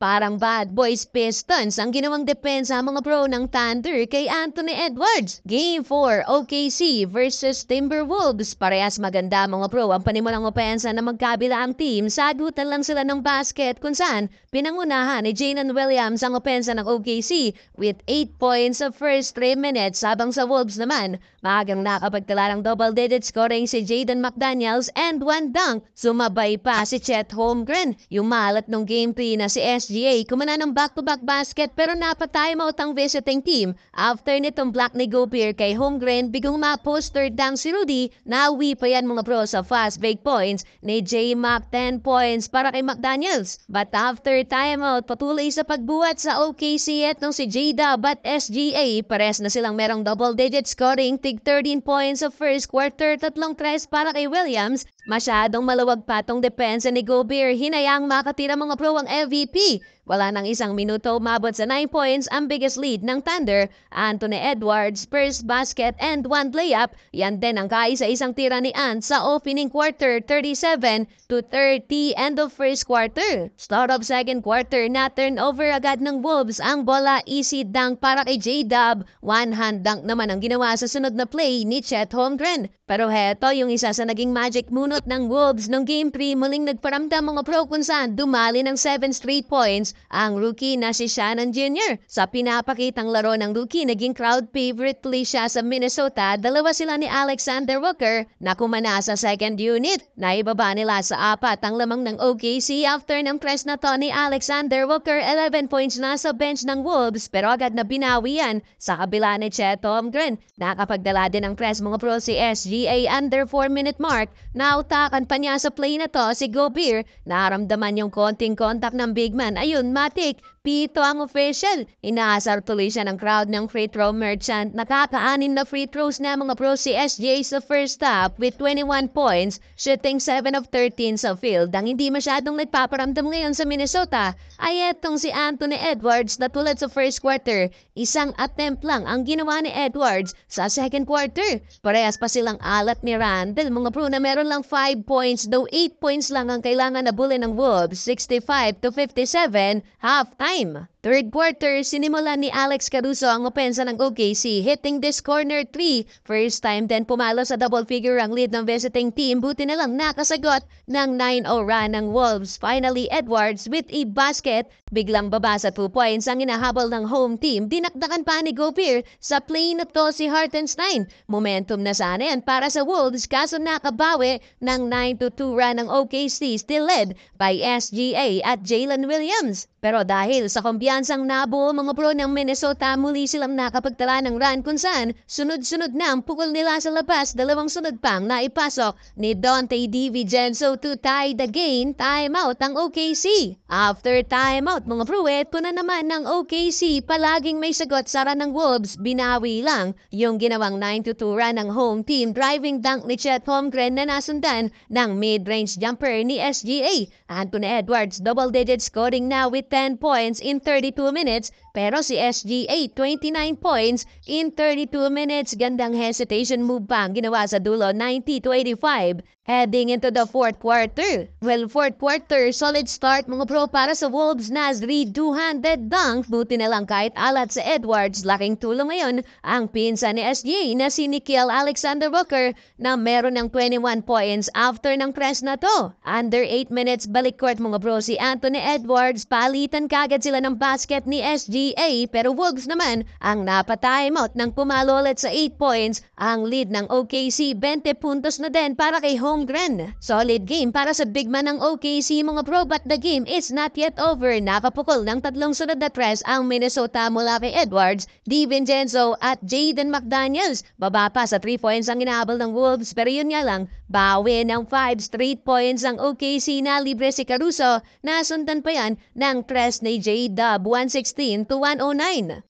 Parang bad boys Pistons ang ginawang depensa mga pro ng Thunder kay Anthony Edwards. Game 4, OKC versus Timberwolves. Parehas maganda mga pro ang panimulang opensa na magkabila ang team. Sagutan lang sila ng basket kung saan pinangunahan ni Jalen Williams ang opensa ng OKC with 8 points sa first 3 minutes habang sa Wolves naman maagang nakapagtala ng double-digit scoring si Jaden McDaniels and 1 dunk. Sumabay pa si Chet Holmgren. Yung malat ng Game 3 na si SGA kumana ng back-to-back basket pero napatime-out ang visiting team. After nitong block ni Gobert kay Holmgren, bigong ma-poster dunk si Rudy. Nauwi pa yan mga pro sa fast break points ni J-Mac 10 points para kay McDaniels. But after timeout, patuloy sa pagbuhat sa OKC etong si J-Dub at SGA. Pares na silang merong double-digit scoring, tig 13 points sa first quarter, 3 tres para kay Williams. Masyadong maluwag pa tong depensa ni Gobert, hinayang makatira mga pro ang MVP. Wala nang isang minuto, umabot sa 9 points ang biggest lead ng Thunder. Anthony Edwards, first basket and 1 layup. Yan din ang kaisa-isang tira ni Ant sa opening quarter, 37-30 end of first quarter. Start of second quarter na turnover agad ng Wolves ang bola, easy dunk para kay J-Dub. One hand dunk naman ang ginawa sa sunod na play ni Chet Holmgren. Pero heto yung isa sa naging magic munot ng Wolves nung Game 3, muling nagparamdam mga pro kung saan dumali ng 7 straight points ang rookie na si Shannon Jr. Sa pinapakitang laro ng rookie, naging crowd favorite tuloy siya sa Minnesota. Dalawa sila ni Alexander Walker na kumana sa second unit. Naibaba nila sa 4 ang lamang ng OKC after ng press na to ni Alexander Walker. 11 points na sa bench ng Wolves pero agad na binawi yan sa kabila ni Chet Holmgren. Nakapagdala din ng press mga pro si SGA under 4-minute mark. Nautakan pa niya sa play na to si Gobert. Naramdaman yung konting contact ng big man. Ayun, matik. Pito ang official. Inaasar tuloy siya ng crowd ng free throw merchant. Nakaka-6 na free throws na mga pro si SGA sa first half with 21 points, shooting 7 of 13 sa field. Ang hindi masyadong nagpaparamdam ngayon sa Minnesota ay etong si Anthony Edwards na tulad sa first quarter. Isang attempt lang ang ginawa ni Edwards sa second quarter. Parehas pa silang alat ni Randle. Mga pro na meron lang 5 points, though 8 points lang ang kailangan na bulin ng Wolves. 65-57, halftime. Third quarter, sinimulan ni Alex Caruso ang opensa ng OKC, hitting this corner 3. First time din pumalo sa double figure ang lead ng visiting team. Buti na lang nakasagot ng 9-0 run ng Wolves. Finally, Edwards with a basket. Biglang baba sa 2 points ang inahabol ng home team. Dinakdakan pa ni Gobert sa play na to si Hartenstein. Momentum na sana yan para sa Wolves kaso nakabawi ng 9-2 run ng OKC, still led by SGA at Jalen Williams. Pero dahil sa kumpiyansang nabuo mga pro ng Minnesota, muli silang nakapagtala ng run kung saan sunod-sunod na ang pukol nila sa labas. 2 sunod pang naipasok ni Donte DiVincenzo to tie the game. Timeout ang OKC. After timeout mga pro, eto na naman ng OKC. Palaging may sagot sa run ng Wolves. Binawi lang yung ginawang 9-2 run ng home team. Driving dunk ni Chet Holmgren na nasundan ng mid-range jumper ni SGA. Anthony Edwards double-digit scoring na with 10 points in 32 minutes pero si SGA 29 points in 32 minutes. Gandang hesitation move pa ang ginawa sa dulo, 90-85. Heading into the fourth quarter. Well, fourth quarter, solid start mga pro para sa Wolves. Nasri, 200 dunk. Buti na lang kahit alat sa Edwards. Laking tulong ngayon ang pinsa ni SGA na si Nickeil Alexander Walker na meron ng 21 points after ng press na to. Under 8 minutes balik court mga pro si Anthony Edwards. Palitan kagad sila ng basket ni SGA pero Wolves naman ang napatimeout nang pumalo ulit sa 8 points. Ang lead ng OKC, 20 puntos na din para kay Holmgren. Solid game para sa big man ng OKC mga pro, but the game is not yet over. Nakapukol ng 3 sunod na tres ang Minnesota mula kay Edwards, DiVincenzo at Jaden McDaniels. Baba pa sa 3 points ang inahabol ng Wolves pero yun nga lang, bawi ng 5 straight points ang OKC na libre si Caruso. Nasundan pa yan ng tres ni J-Dub, 116-109.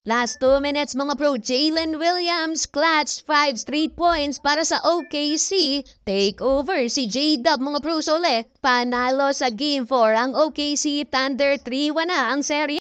Last 2 minutes mga pro, Jalen Williams clutch 5 straight points para sa OKC. Take over si J-Dub mga pro, sole. Panalo sa Game 4 ang OKC Thunder, 3-1 na ang serye.